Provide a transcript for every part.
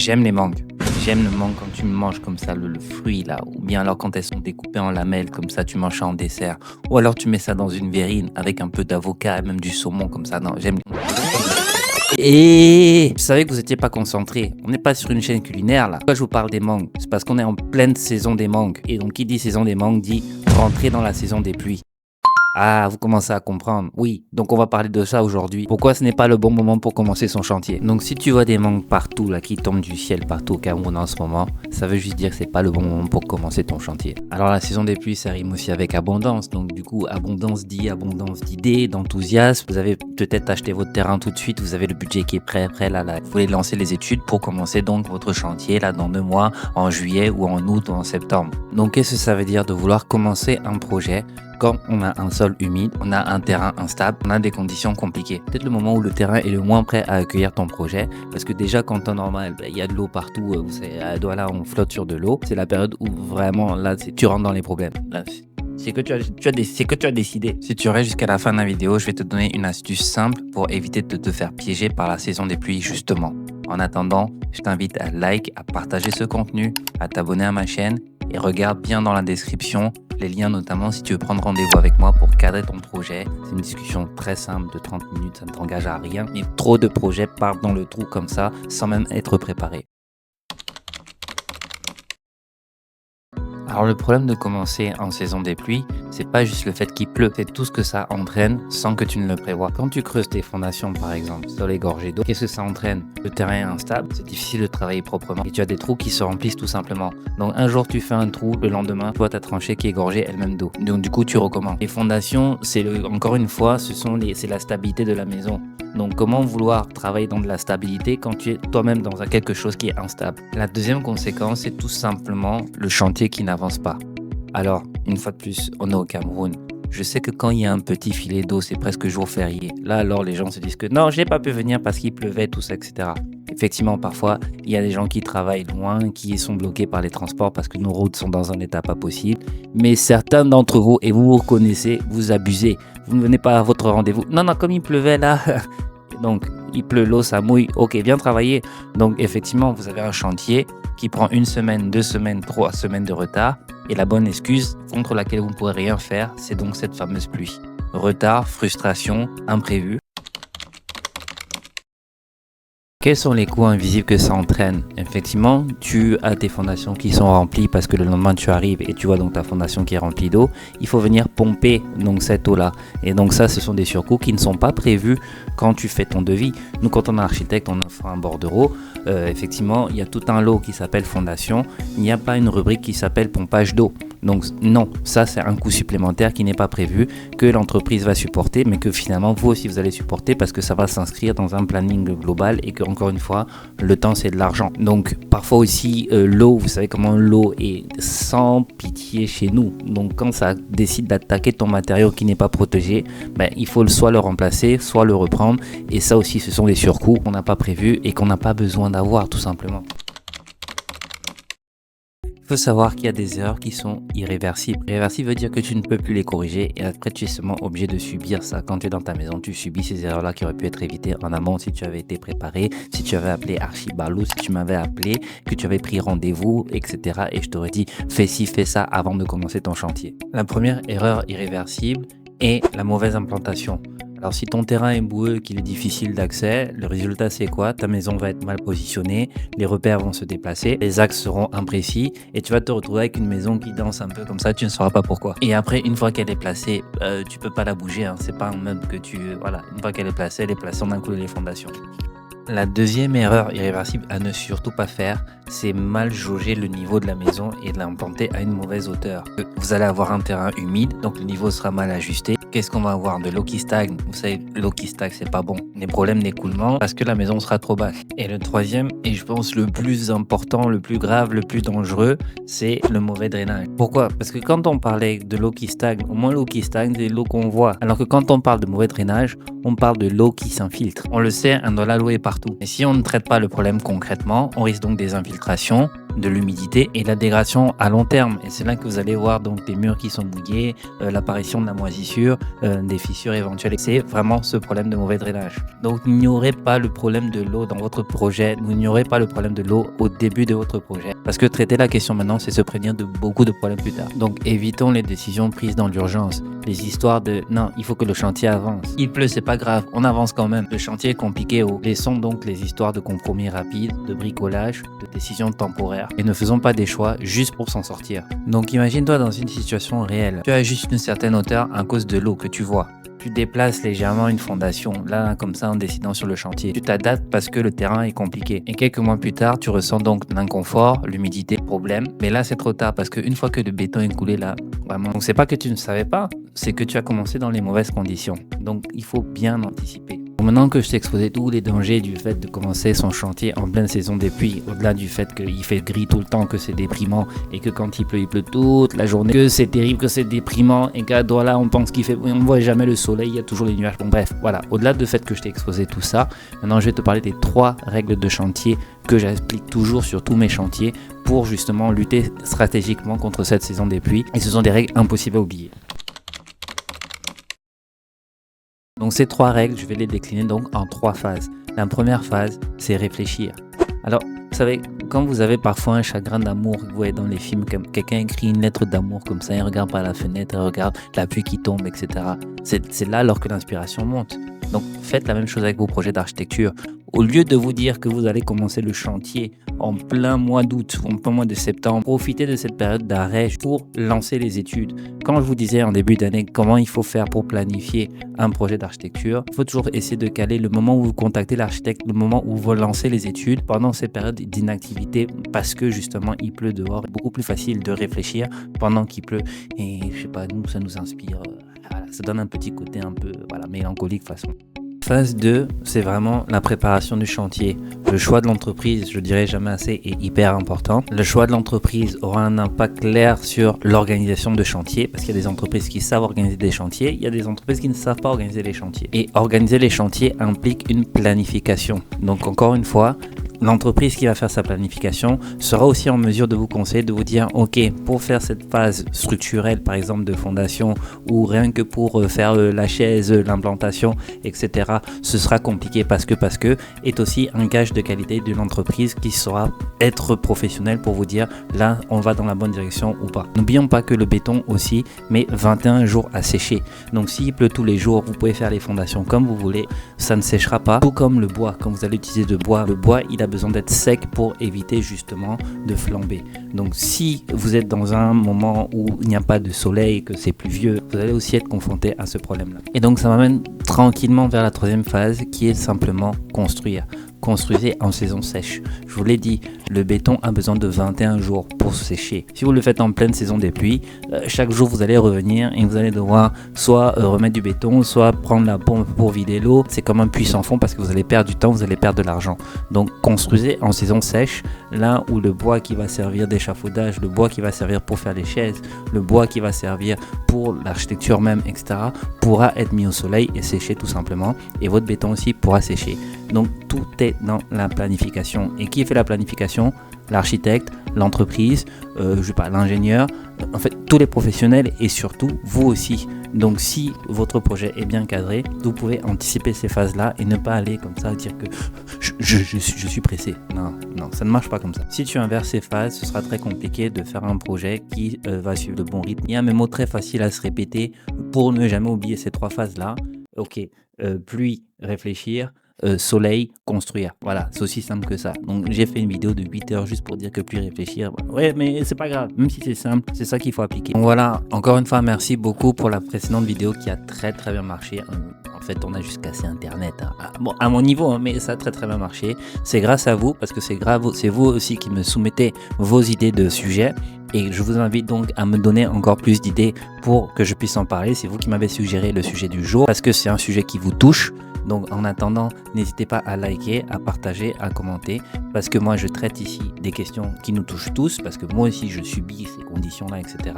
J'aime les mangues. J'aime le mangue quand tu manges comme ça, le fruit là, ou bien alors quand elles sont découpées en lamelles, comme ça tu manges ça en dessert, ou alors tu mets ça dans une verrine avec un peu d'avocat et même du saumon comme ça. Non, j'aime. Et je savais que vous n'étiez pas concentré. On n'est pas sur une chaîne culinaire là. Pourquoi je vous parle des mangues? C'est parce qu'on est en pleine saison des mangues. Et donc qui dit saison des mangues dit rentrer dans la saison des pluies. Ah, vous commencez à comprendre. Oui, donc on va parler de ça aujourd'hui. Pourquoi ce n'est pas le bon moment pour commencer son chantier? Donc si tu vois des mangues partout là qui tombent du ciel partout au Cameroun en ce moment, ça veut juste dire que c'est pas le bon moment pour commencer ton chantier. Alors la saison des pluies, ça rime aussi avec abondance. Donc du coup, abondance dit abondance d'idées, d'enthousiasme. Vous avez peut-être acheté votre terrain tout de suite, vous avez le budget qui est prêt là. Vous voulez lancer les études pour commencer donc votre chantier là dans 2 mois, en juillet ou en août ou en septembre. Donc qu'est-ce que ça veut dire de vouloir commencer un projet quand on a un sol humide, on a un terrain instable, on a des conditions compliquées? Peut-être le moment où le terrain est le moins prêt à accueillir ton projet, parce que déjà quand en normal, il y a de l'eau partout, vous savez, là on flotte sur de l'eau, c'est la période où vraiment là tu rentres dans les problèmes. Là, c'est que tu as décidé. Si tu restes jusqu'à la fin de la vidéo, je vais te donner une astuce simple pour éviter de te faire piéger par la saison des pluies justement. En attendant, je t'invite à like, à partager ce contenu, à t'abonner à ma chaîne et regarde bien dans la description les liens, notamment si tu veux prendre rendez-vous avec moi pour cadrer ton projet. C'est une discussion très simple de 30 minutes, ça ne t'engage à rien. Mais trop de projets partent dans le trou comme ça sans même être préparés. Alors le problème de commencer en saison des pluies, c'est pas juste le fait qu'il pleut, c'est tout ce que ça entraîne sans que tu ne le prévois. Quand tu creuses tes fondations par exemple, sol égorgé d'eau, qu'est-ce que ça entraîne? Le terrain est instable, c'est difficile de travailler proprement et tu as des trous qui se remplissent tout simplement. Donc un jour tu fais un trou, le lendemain, toi ta tranchée qui est égorgée elle-même d'eau. Donc du coup tu recommences. Les fondations, encore une fois, c'est la stabilité de la maison. Donc comment vouloir travailler dans de la stabilité quand tu es toi-même dans quelque chose qui est instable? La deuxième conséquence, c'est tout simplement le chantier qui n'avance pas. Alors, une fois de plus, on est au Cameroun. Je sais que quand il y a un petit filet d'eau, c'est presque jour férié. Là, alors, les gens se disent que non, j'ai pas pu venir parce qu'il pleuvait, tout ça, etc. Effectivement, parfois, il y a des gens qui travaillent loin, qui sont bloqués par les transports parce que nos routes sont dans un état pas possible. Mais certains d'entre vous, et vous vous reconnaissez, vous abusez. Vous ne venez pas à votre rendez-vous. Non, comme il pleuvait là. Donc, il pleut, l'eau, ça mouille. Ok, viens travailler. Donc, effectivement, vous avez un chantier qui prend 1 semaine, 2 semaines, 3 semaines de retard. Et la bonne excuse contre laquelle vous ne pourrez rien faire, c'est donc cette fameuse pluie. Retard, frustration, imprévu. Quels sont les coûts invisibles que ça entraîne? Effectivement, tu as tes fondations qui sont remplies parce que le lendemain tu arrives et tu vois donc ta fondation qui est remplie d'eau. Il faut venir pomper donc cette eau-là. Et donc ça, ce sont des surcoûts qui ne sont pas prévus quand tu fais ton devis. Nous, quand on est architecte, on offre un bordereau. Effectivement, il y a tout un lot qui s'appelle fondation. Il n'y a pas une rubrique qui s'appelle pompage d'eau. Donc non, ça c'est un coût supplémentaire qui n'est pas prévu, que l'entreprise va supporter, mais que finalement vous aussi vous allez supporter parce que ça va s'inscrire dans un planning global et que encore une fois, le temps c'est de l'argent. Donc parfois aussi l'eau, vous savez comment l'eau est sans pitié chez nous. Donc quand ça décide d'attaquer ton matériau qui n'est pas protégé, il faut soit le remplacer, soit le reprendre. Et ça aussi, ce sont des surcoûts qu'on n'a pas prévus et qu'on n'a pas besoin d'avoir tout simplement. Il faut savoir qu'il y a des erreurs qui sont irréversibles. Irréversible veut dire que tu ne peux plus les corriger et après tu es seulement obligé de subir ça. Quand tu es dans ta maison, tu subis ces erreurs-là qui auraient pu être évitées en amont si tu avais été préparé, si tu avais appelé Archibalou, si tu m'avais appelé, que tu avais pris rendez-vous, etc. Et je t'aurais dit fais ci, fais ça avant de commencer ton chantier. La première erreur irréversible est la mauvaise implantation. Alors si ton terrain est boueux, qu'il est difficile d'accès, le résultat c'est quoi? Ta maison va être mal positionnée, les repères vont se déplacer, les axes seront imprécis et tu vas te retrouver avec une maison qui danse un peu comme ça, tu ne sauras pas pourquoi. Et après, une fois qu'elle est placée, tu peux pas la bouger, hein. C'est pas un meuble que voilà, une fois qu'elle est placée, on a coulé les fondations. La deuxième erreur irréversible à ne surtout pas faire, c'est mal jauger le niveau de la maison et de l'implanter à une mauvaise hauteur. Vous allez avoir un terrain humide, donc le niveau sera mal ajusté. Qu'est-ce qu'on va avoir? De l'eau qui stagne. Vous savez, l'eau qui stagne, c'est pas bon. Des problèmes d'écoulement parce que la maison sera trop basse. Et le troisième, et je pense le plus important, le plus grave, le plus dangereux, c'est le mauvais drainage. Pourquoi? Parce que quand on parlait de l'eau qui stagne, au moins l'eau qui stagne, c'est l'eau qu'on voit. Alors que quand on parle de mauvais drainage, on parle de l'eau qui s'infiltre. On le sait, dans l'eau est partout. Et si on ne traite pas le problème concrètement, on risque donc des infiltrations, de l'humidité et la dégradation à long terme. Et c'est là que vous allez voir donc des murs qui sont mouillés, l'apparition de la moisissure, des fissures éventuelles. C'est vraiment ce problème de mauvais drainage. Donc il n'y aurait pas le problème de l'eau dans votre projet, il n'y aurait pas le problème de l'eau au début de votre projet. Parce que traiter la question maintenant, c'est se prévenir de beaucoup de problèmes plus tard. Donc évitons les décisions prises dans l'urgence, les histoires de non, il faut que le chantier avance. Il pleut, c'est pas grave, on avance quand même. Le chantier est compliqué. Laissons donc les histoires de compromis rapides, de bricolage, de décisions temporaires et ne faisons pas des choix juste pour s'en sortir. Donc imagine-toi dans une situation réelle. Tu as juste une certaine hauteur à cause de l'eau que tu vois. Tu déplaces légèrement une fondation, là comme ça en décidant sur le chantier. Tu t'adaptes parce que le terrain est compliqué. Et quelques mois plus tard, tu ressens donc l'inconfort, l'humidité, problème. Mais là c'est trop tard parce qu'une fois que le béton est coulé là, vraiment. Donc c'est pas que tu ne savais pas, c'est que tu as commencé dans les mauvaises conditions. Donc il faut bien anticiper. Maintenant que je t'ai exposé tous les dangers du fait de commencer son chantier en pleine saison des pluies, au-delà du fait qu'il fait gris tout le temps, que c'est déprimant et que quand il pleut toute la journée, que c'est terrible, que c'est déprimant et qu'à là on pense qu'il fait, on ne voit jamais le soleil, il y a toujours les nuages. Bon bref, voilà, au-delà du fait que je t'ai exposé tout ça, maintenant je vais te parler des 3 règles de chantier que j'applique toujours sur tous mes chantiers pour justement lutter stratégiquement contre cette saison des pluies. Et ce sont des règles impossibles à oublier. Donc ces 3 règles, je vais les décliner donc en 3 phases. La première phase, c'est réfléchir. Alors, vous savez, quand vous avez parfois un chagrin d'amour, vous voyez dans les films, comme quelqu'un écrit une lettre d'amour comme ça, il regarde par la fenêtre, il regarde la pluie qui tombe, etc. C'est là alors que l'inspiration monte. Donc faites la même chose avec vos projets d'architecture. Au lieu de vous dire que vous allez commencer le chantier en plein mois d'août, en plein mois de septembre, profitez de cette période d'arrêt pour lancer les études. Quand je vous disais en début d'année comment il faut faire pour planifier un projet d'architecture, il faut toujours essayer de caler le moment où vous contactez l'architecte, le moment où vous lancez les études pendant ces périodes d'inactivité parce que justement il pleut dehors. C'est beaucoup plus facile de réfléchir pendant qu'il pleut et je sais pas, nous ça nous inspire, voilà, ça donne un petit côté un peu mélancolique façon. Phase 2, c'est vraiment la préparation du chantier. Le choix de l'entreprise, je dirais jamais assez, est hyper important. Le choix de l'entreprise aura un impact clair sur l'organisation de chantier, parce qu'il y a des entreprises qui savent organiser des chantiers, il y a des entreprises qui ne savent pas organiser les chantiers. Et organiser les chantiers implique une planification. Donc encore une fois, l'entreprise qui va faire sa planification sera aussi en mesure de vous conseiller, de vous dire ok, pour faire cette phase structurelle par exemple de fondation ou rien que pour faire la chaise, l'implantation, etc. ce sera compliqué parce que est aussi un gage de qualité de l'entreprise qui saura être professionnel pour vous dire là on va dans la bonne direction ou pas. N'oublions pas que le béton aussi met 21 jours à sécher. Donc s'il pleut tous les jours, vous pouvez faire les fondations comme vous voulez, ça ne séchera pas. Tout comme le bois, quand vous allez utiliser le bois il a besoin d'être sec pour éviter justement de flamber. Donc si vous êtes dans un moment où il n'y a pas de soleil, que c'est pluvieux, vous allez aussi être confronté à ce problème-là. Et donc ça m'amène tranquillement vers la 3e phase qui est simplement construire. Construisez en saison sèche. Je vous l'ai dit, le béton a besoin de 21 jours pour sécher. Si vous le faites en pleine saison des pluies, chaque jour vous allez revenir et vous allez devoir soit remettre du béton, soit prendre la pompe pour vider l'eau. C'est comme un puits sans fond parce que vous allez perdre du temps, vous allez perdre de l'argent. Donc construisez en saison sèche, là où le bois qui va servir d'échafaudage, le bois qui va servir pour faire les chaises, le bois qui va servir pour l'architecture même, etc. pourra être mis au soleil et sécher tout simplement. Et votre béton aussi pourra sécher. Donc tout est dans la planification. Et qui fait la planification? L'architecte, l'entreprise, l'ingénieur, en fait tous les professionnels et surtout vous aussi. Donc si votre projet est bien cadré, vous pouvez anticiper ces phases-là et ne pas aller comme ça dire que je suis pressé. Non, ça ne marche pas comme ça. Si tu inverses ces phases, ce sera très compliqué de faire un projet qui va suivre le bon rythme. Il y a un mot très facile à se répéter pour ne jamais oublier ces 3 phases-là. Ok, pluie, réfléchir. Soleil, construire. Voilà, c'est aussi simple que ça. Donc j'ai fait une vidéo de 8 heures juste pour dire que plus réfléchir. Ouais, mais c'est pas grave, même si c'est simple, c'est ça qu'il faut appliquer. Donc voilà, encore une fois, merci beaucoup pour la précédente vidéo qui a très bien marché. En fait, on a juste cassé internet. Bon, à mon niveau, mais ça a très bien marché. C'est grâce à vous, parce que c'est vous aussi qui me soumettez vos idées de sujets. Et je vous invite donc à me donner encore plus d'idées pour que je puisse en parler. C'est vous qui m'avez suggéré le sujet du jour, parce que c'est un sujet qui vous touche. Donc en attendant, n'hésitez pas à liker, à partager, à commenter parce que moi je traite ici des questions qui nous touchent tous, parce que moi aussi je subis ces conditions-là, etc.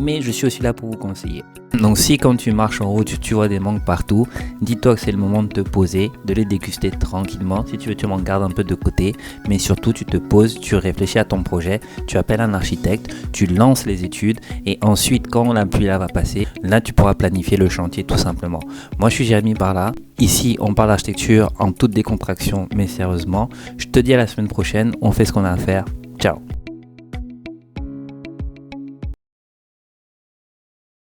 Mais je suis aussi là pour vous conseiller. Donc si quand tu marches en route, tu vois des mangues partout, dis-toi que c'est le moment de te poser, de les déguster tranquillement. Si tu veux, tu m'en gardes un peu de côté, mais surtout tu te poses, tu réfléchis à ton projet, tu appelles un architecte, tu lances les études et ensuite quand la pluie là va passer, là tu pourras planifier le chantier tout simplement. Moi je suis Jérémy Barla. Ici, on parle d'architecture en toute décontraction, mais sérieusement. Je te dis à la semaine prochaine, on fait ce qu'on a à faire. Ciao.